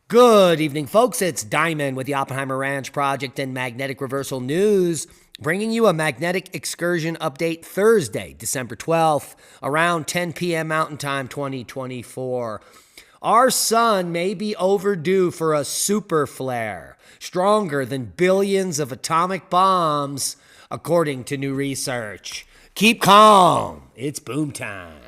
Good evening, folks. It's Diamond with the Oppenheimer Ranch Project and Magnetic Reversal News, bringing you a magnetic excursion update Thursday, December 12th, around 10 p.m. Mountain Time 2024. Our sun may be overdue for a superflare, stronger than billions of atomic bombs, according to new research. Keep calm. It's boom time.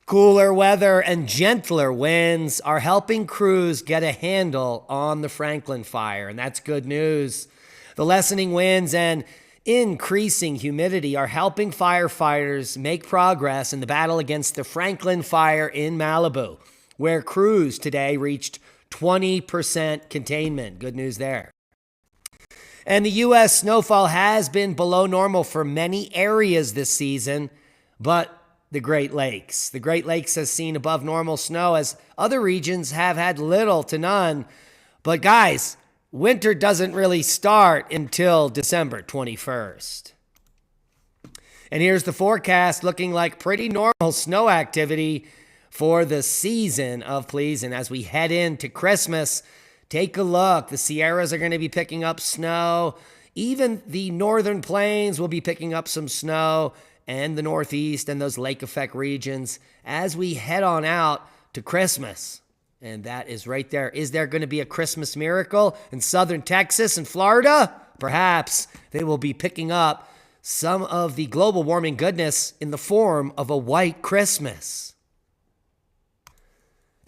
Cooler weather and gentler winds are helping crews get a handle on the Franklin fire, and that's good news. The lessening winds and increasing humidity are helping firefighters make progress in the battle against the Franklin fire in Malibu, where crews today reached 20% containment. Good news there. And the U.S. snowfall has been below normal for many areas this season, but the Great Lakes has seen above normal snow as other regions have had little to none. But guys, winter doesn't really start until December 21st. And here's the forecast looking like pretty normal snow activity for the season of pleasing. As we head into Christmas, take a look. The Sierras are going to be picking up snow. Even the northern plains will be picking up some snow, and the Northeast and those lake effect regions as we head on out to Christmas. And that is right there. Is there going to be a Christmas miracle in southern Texas and Florida? Perhaps they will be picking up some of the global warming goodness in the form of a white Christmas.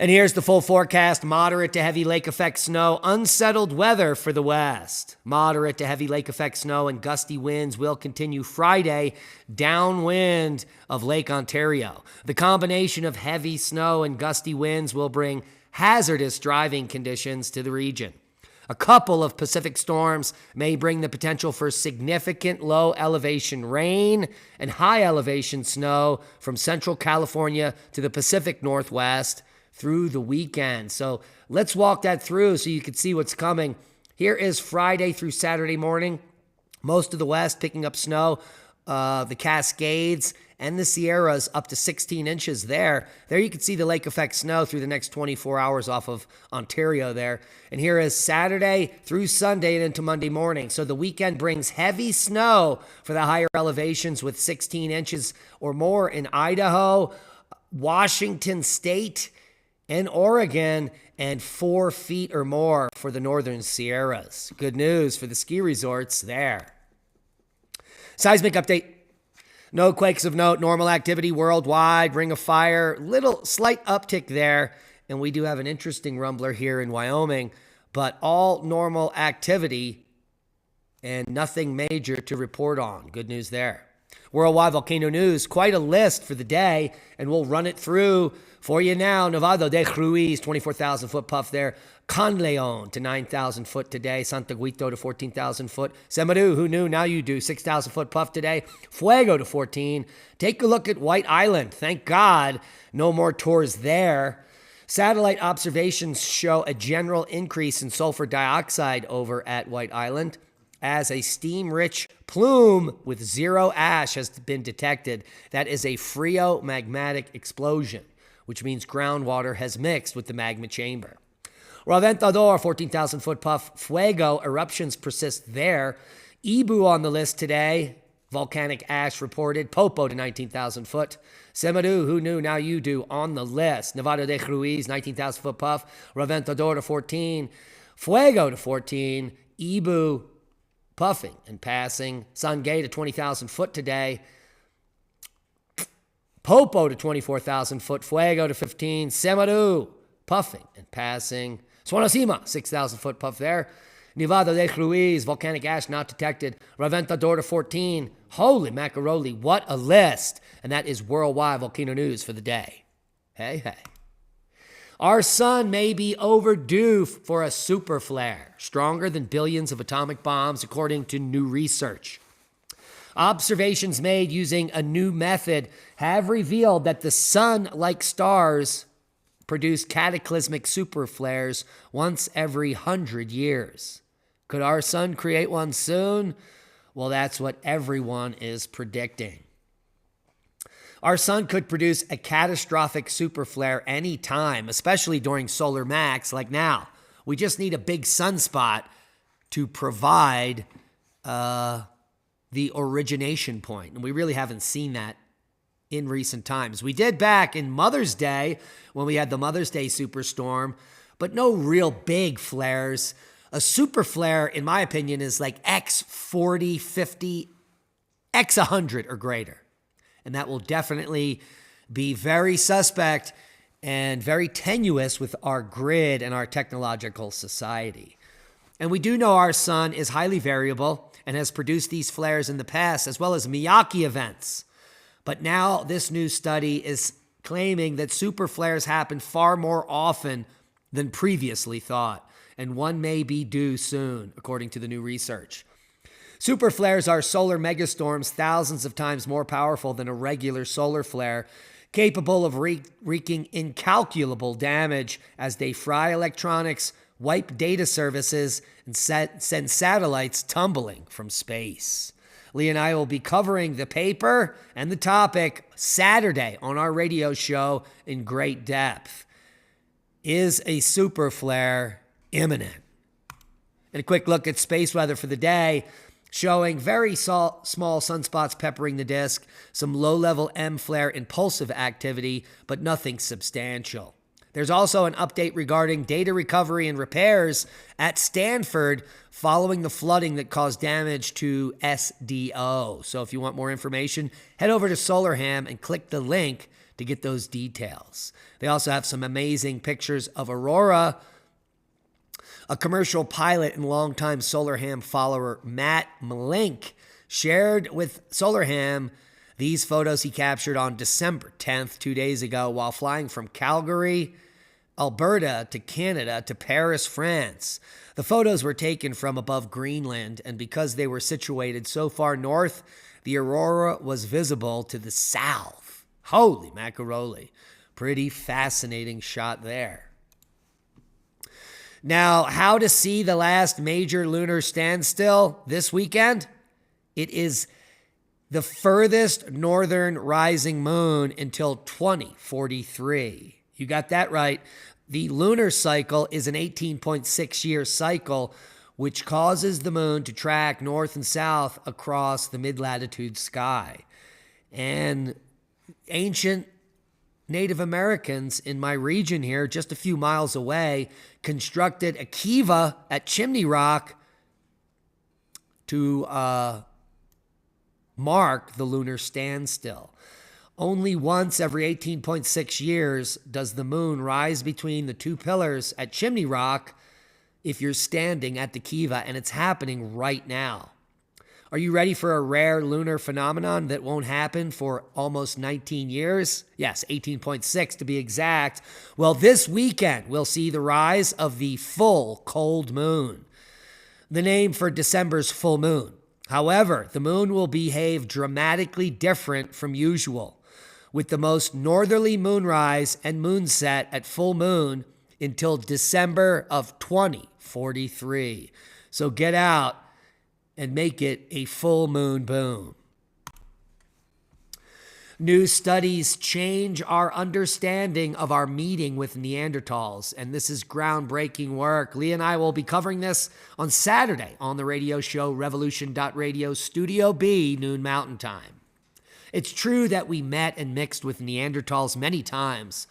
And here's the full forecast. Moderate to heavy lake effect snow, unsettled weather for the west. Moderate to heavy lake effect snow and gusty winds will continue Friday, downwind of Lake Ontario. The combination of heavy snow and gusty winds will bring hazardous driving conditions to the region. A couple of Pacific storms may bring the potential for significant low elevation rain and high elevation snow from central California to the Pacific Northwest through the weekend. So let's walk that through so you can see what's coming. Here is Friday through Saturday morning. Most of the West picking up snow. The Cascades and the Sierras up to 16 inches there. There you can see the lake effect snow through the next 24 hours off of Ontario there. And here is Saturday through Sunday and into Monday morning. So the weekend brings heavy snow for the higher elevations with 16 inches or more in Idaho, Washington State, and Oregon, and 4 feet or more for the northern Sierras. Good news for the ski resorts there. Seismic update. No quakes of note. Normal activity worldwide. Ring of fire. Little slight uptick there. And we do have an interesting rumbler here in Wyoming. But all normal activity and nothing major to report on. Good news there. Worldwide volcano news. Quite a list for the day. And we'll run it through for you now. Nevado de Ruiz, 24,000 foot puff there. Con Leon to 9,000 foot today. Santa Guito to 14,000 foot. Semeru, who knew? Now you do. 6,000 foot puff today. Fuego to 14. Take a look at White Island. Thank God no more tours there. Satellite observations show a general increase in sulfur dioxide over at White Island as a steam-rich plume with zero ash has been detected. That is a phreomagmatic explosion, which means groundwater has mixed with the magma chamber. Reventador, 14,000 foot puff. Fuego, eruptions persist there. Ibu on the list today. Volcanic ash reported. Popo to 19,000 foot. Semeru, who knew? Now you do, on the list. Nevado de Ruiz, 19,000 foot puff. Reventador to 14. Fuego to 14. Ibu puffing and passing. Sangay to 20,000 foot today. Popo to 24,000 foot. Fuego to 15. Semeru puffing and passing. Swanosima, 6,000 foot puff there. Nevado de Ruiz, volcanic ash not detected. Reventador to 14. Holy macaroni, what a list. And that is worldwide volcano news for the day. Hey, hey. Our sun may be overdue for a superflare, stronger than billions of atomic bombs, according to new research. Observations made using a new method have revealed that the sun, like stars, produce cataclysmic superflares once every 100 years. Could our sun create one soon? Well, that's what everyone is predicting. Our sun could produce a catastrophic superflare anytime, especially during solar max like now. We just need a big sunspot to provide the origination point. And we really haven't seen that in recent times. We did back in Mother's Day when we had the Mother's Day superstorm, but no real big flares. A superflare, in my opinion, is like X 40, 50, X 100 or greater. And that will definitely be very suspect and very tenuous with our grid and our technological society. And we do know our sun is highly variable and has produced these flares in the past, as well as Miyake events. But now this new study is claiming that superflares happen far more often than previously thought, and one may be due soon, according to the new research. Superflares are solar megastorms thousands of times more powerful than a regular solar flare, capable of wreaking incalculable damage as they fry electronics, wipe data services, and send satellites tumbling from space. Lee and I will be covering the paper and the topic Saturday on our radio show in great depth. Is a superflare imminent? And a quick look at space weather for the day, showing very small sunspots peppering the disk, some low-level M flare impulsive activity, but nothing substantial. There's also an update regarding data recovery and repairs at Stanford following the flooding that caused damage to SDO. So if you want more information, head over to SolarHam and click the link to get those details. They also have some amazing pictures of Aurora. A commercial pilot and longtime SolarHam follower, Matt Malink, shared with SolarHam these photos he captured on December 10th, 2 days ago, while flying from Calgary, Alberta to Canada to Paris, France. The photos were taken from above Greenland, and because they were situated so far north, the aurora was visible to the south. Holy macaroni. Pretty fascinating shot there. Now, how to see the last major lunar standstill this weekend? It is the furthest northern rising moon until 2043. You got that right. The lunar cycle is an 18.6-year cycle, which causes the moon to track north and south across the mid-latitude sky. And ancient Native Americans in my region here, just a few miles away, constructed a kiva at Chimney Rock to mark the lunar standstill. Only once every 18.6 years does the moon rise between the two pillars at Chimney Rock if you're standing at the kiva, and it's happening right now. Are you ready for a rare lunar phenomenon that won't happen for almost 19 years? Yes, 18.6 to be exact. Well, this weekend we'll see the rise of the full cold moon, the name for December's full moon. However, the moon will behave dramatically different from usual, with the most northerly moonrise and moonset at full moon until December of 2043. So get out and make it a full moon boom. New studies change our understanding of our meeting with Neanderthals, and this is groundbreaking work. Lee and I will be covering this on Saturday on the radio show Revolution.Radio Studio B, noon Mountain Time. It's true that we met and mixed with Neanderthals many times,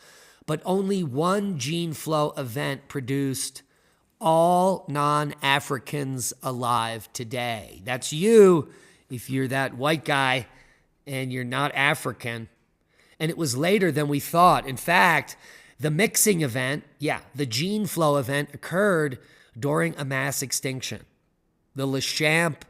but only one gene flow event produced all non-Africans alive today. That's you if you're that white guy and you're not African. And it was later than we thought. In fact, the mixing event, the gene flow event occurred during a mass extinction, the Lechamp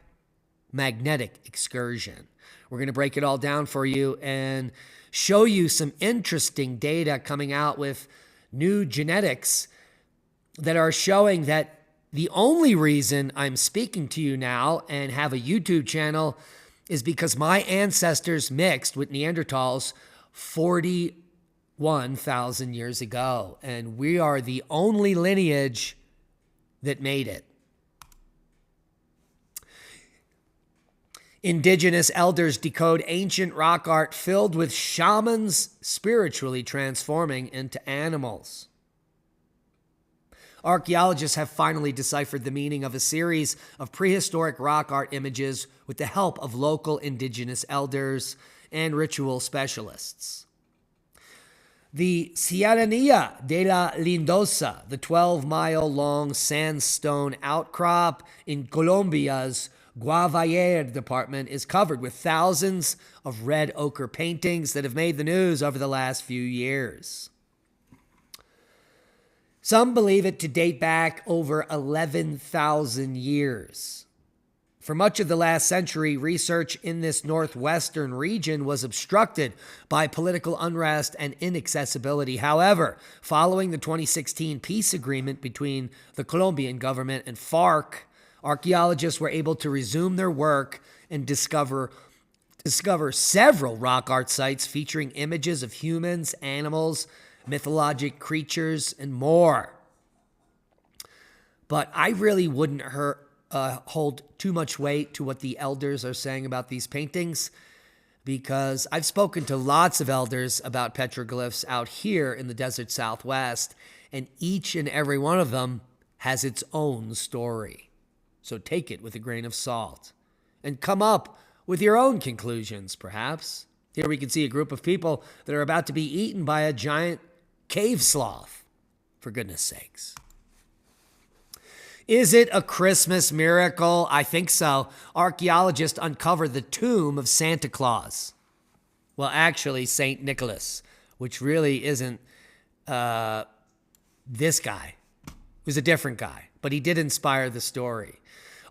magnetic excursion. We're going to break it all down for you and show you some interesting data coming out with new genetics that are showing that the only reason I'm speaking to you now and have a YouTube channel is because my ancestors mixed with Neanderthals 41,000 years ago, and we are the only lineage that made it. Indigenous elders decode ancient rock art filled with shamans spiritually transforming into animals. Archaeologists have finally deciphered the meaning of a series of prehistoric rock art images with the help of local indigenous elders and ritual specialists. The Serranía de la Lindosa, the 12-mile-long sandstone outcrop in Colombia's Guavaller department, is covered with thousands of red ochre paintings that have made the news over the last few years. Some believe it to date back over 11,000 years. For much of the last century, research in this northwestern region was obstructed by political unrest and inaccessibility. However, following the 2016 peace agreement between the Colombian government and FARC, archaeologists were able to resume their work and discover several rock art sites featuring images of humans, animals, mythologic creatures, and more. But I really wouldn't hold too much weight to what the elders are saying about these paintings, because I've spoken to lots of elders about petroglyphs out here in the desert Southwest, and each and every one of them has its own story. So take it with a grain of salt and come up with your own conclusions, perhaps. Here we can see a group of people that are about to be eaten by a giant cave sloth, for goodness sakes. Is it a Christmas miracle? I think so. Archaeologists uncovered the tomb of Santa Claus. Well, actually, St. Nicholas, which really isn't this guy. It was a different guy, but he did inspire the story.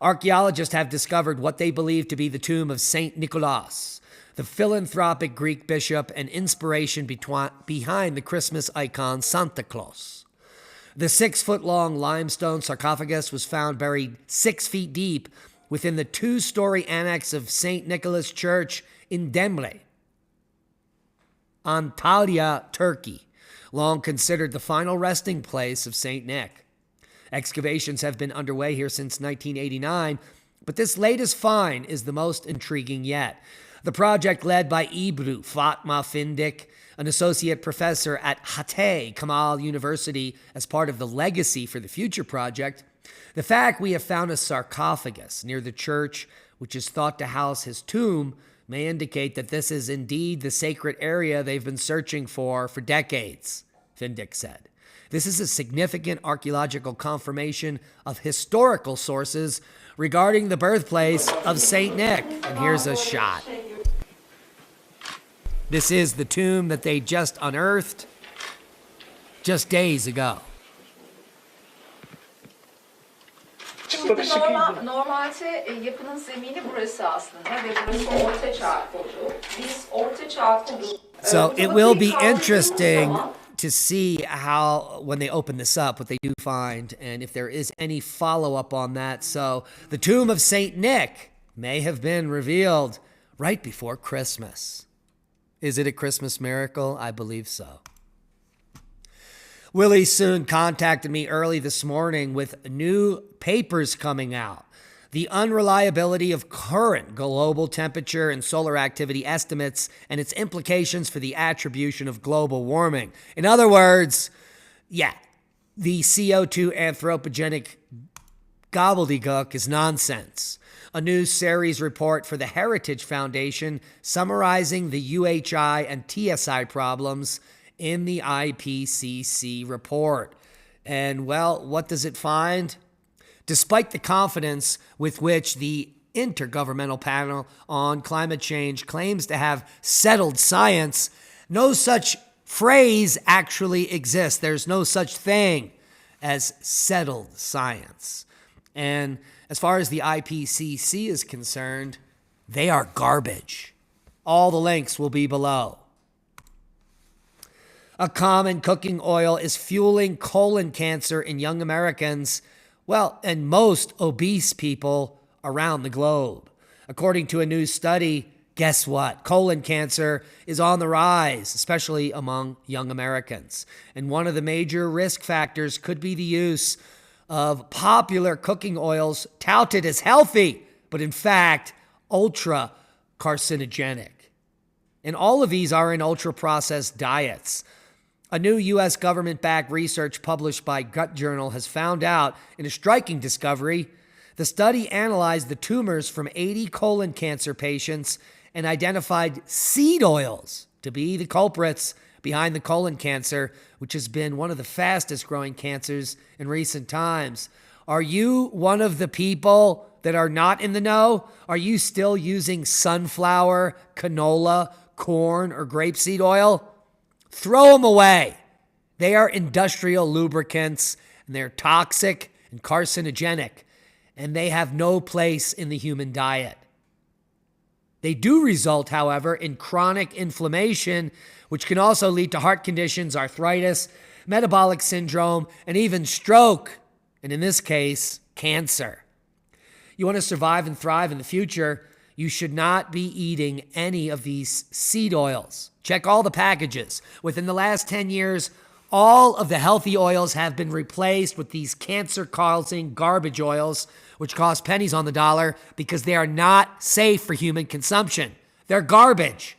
Archaeologists have discovered what they believe to be the tomb of St. Nicholas, the philanthropic Greek bishop and inspiration behind the Christmas icon Santa Claus. The 6-foot-long limestone sarcophagus was found buried 6 feet deep within the 2-story annex of St. Nicholas Church in Demre, Antalya, Turkey, long considered the final resting place of St. Nick. Excavations have been underway here since 1989, but this latest find is the most intriguing yet. The project, led by Ebru Fatma Findik, an associate professor at Hatay Kamal University as part of the Legacy for the Future project, the fact we have found a sarcophagus near the church, which is thought to house his tomb, may indicate that this is indeed the sacred area they've been searching for decades, Findik said. This is a significant archaeological confirmation of historical sources regarding the birthplace of St. Nick. And here's a shot. This is the tomb that they just unearthed just days ago. Normalde yapının zemini burası aslında ve burası orta çağ kodu. Biz orta çağ kodu. So it will be interesting to see how, when they open this up, what they do find, and if there is any follow-up on that. So the tomb of St. Nick may have been revealed right before Christmas. Is it a Christmas miracle? I believe so. Willie Soon contacted me early this morning with new papers coming out. The unreliability of current global temperature and solar activity estimates and its implications for the attribution of global warming. In other words, the CO2 anthropogenic gobbledygook is nonsense. A new series report for the Heritage Foundation summarizing the UHI and TSI problems in the IPCC report. And, well, what does it find? Despite the confidence with which the Intergovernmental Panel on Climate Change claims to have settled science, no such phrase actually exists. There's no such thing as settled science. And as far as the IPCC is concerned, they are garbage. All the links will be below. A common cooking oil is fueling colon cancer in young Americans, and most obese people around the globe. According to a new study, guess what? Colon cancer is on the rise, especially among young Americans. And one of the major risk factors could be the use of popular cooking oils touted as healthy, but in fact ultra carcinogenic. And all of these are in ultra-processed diets. A new U.S. government-backed research published by Gut Journal has found out, in a striking discovery, the study analyzed the tumors from 80 colon cancer patients and identified seed oils to be the culprits behind the colon cancer, which has been one of the fastest-growing cancers in recent times. Are you one of the people that are not in the know? Are you still using sunflower, canola, corn, or grapeseed oil? Throw them away. They are industrial lubricants, and they're toxic and carcinogenic, and they have no place in the human diet. They do result, however, in chronic inflammation, which can also lead to heart conditions, arthritis, metabolic syndrome, and even stroke, and in this case, cancer. You want to survive and thrive in the future, you should not be eating any of these seed oils. Check all the packages. Within the last 10 years, all of the healthy oils have been replaced with these cancer-causing garbage oils, which cost pennies on the dollar because they are not safe for human consumption. They're garbage.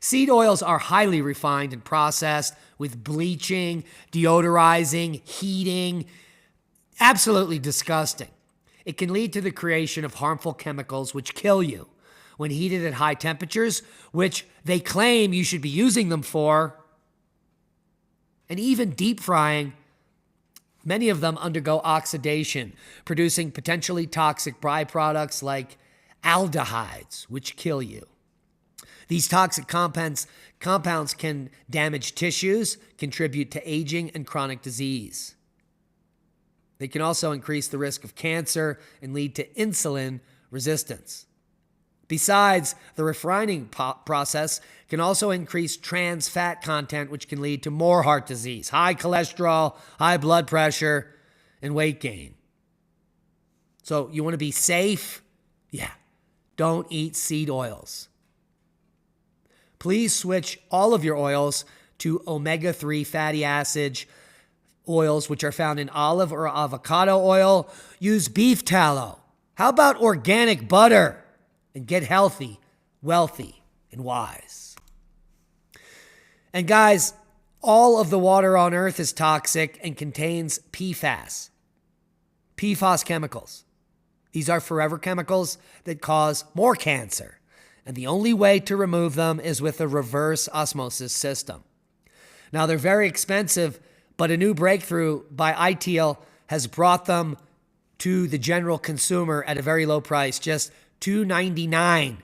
Seed oils are highly refined and processed with bleaching, deodorizing, heating. Absolutely disgusting. It can lead to the creation of harmful chemicals which kill you when heated at high temperatures, which they claim you should be using them for. And even deep frying, many of them undergo oxidation, producing potentially toxic byproducts like aldehydes, which kill you. These toxic compounds can damage tissues, contribute to aging and chronic disease. They can also increase the risk of cancer and lead to insulin resistance. Besides, the refining process can also increase trans fat content, which can lead to more heart disease, high cholesterol, high blood pressure, and weight gain. So you want to be safe? Yeah. Don't eat seed oils. Please switch all of your oils to omega-3 fatty acid oils, which are found in olive or avocado oil. Use beef tallow. How about organic butter? And get healthy, wealthy, and wise. And guys, all of the water on Earth is toxic and contains PFAS. PFAS chemicals. These are forever chemicals that cause more cancer. And the only way to remove them is with a reverse osmosis system. Now, they're very expensive, but a new breakthrough by ITIL has brought them to the general consumer at a very low price, just $2.99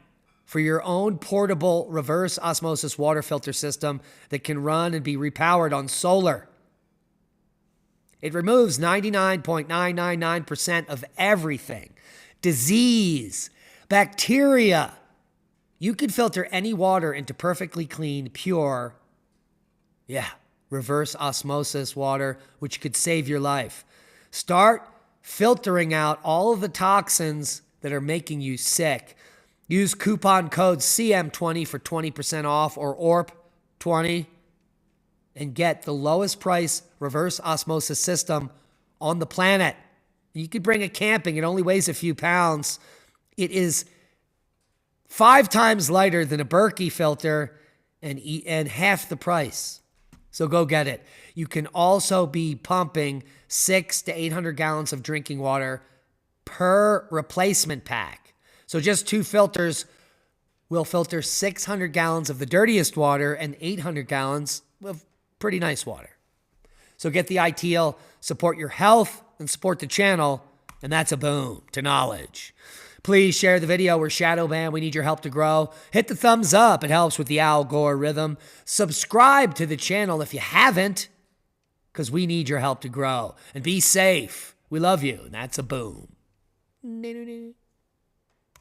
for your own portable reverse osmosis water filter system that can run and be repowered on solar. It removes 99.999% of everything. Disease, bacteria. You can filter any water into perfectly clean, pure, reverse osmosis water, which could save your life. Start filtering out all of the toxins that are making you sick. Use coupon code CM20 for 20% off, or ORP20, and get the lowest price reverse osmosis system on the planet. You could bring it camping. It only weighs a few pounds. It is 5 times lighter than a Berkey filter and half the price. So go get it. You can also be pumping 600 to 800 gallons of drinking water per replacement pack. So just 2 filters will filter 600 gallons of the dirtiest water and 800 gallons of pretty nice water. So get the ITL, support your health, and support the channel, and that's a boom to knowledge. Please share the video. We're shadow banned. We need your help to grow. Hit the thumbs up. It helps with the algorithm. Subscribe to the channel if you haven't, because we need your help to grow. And be safe. We love you, and that's a boom.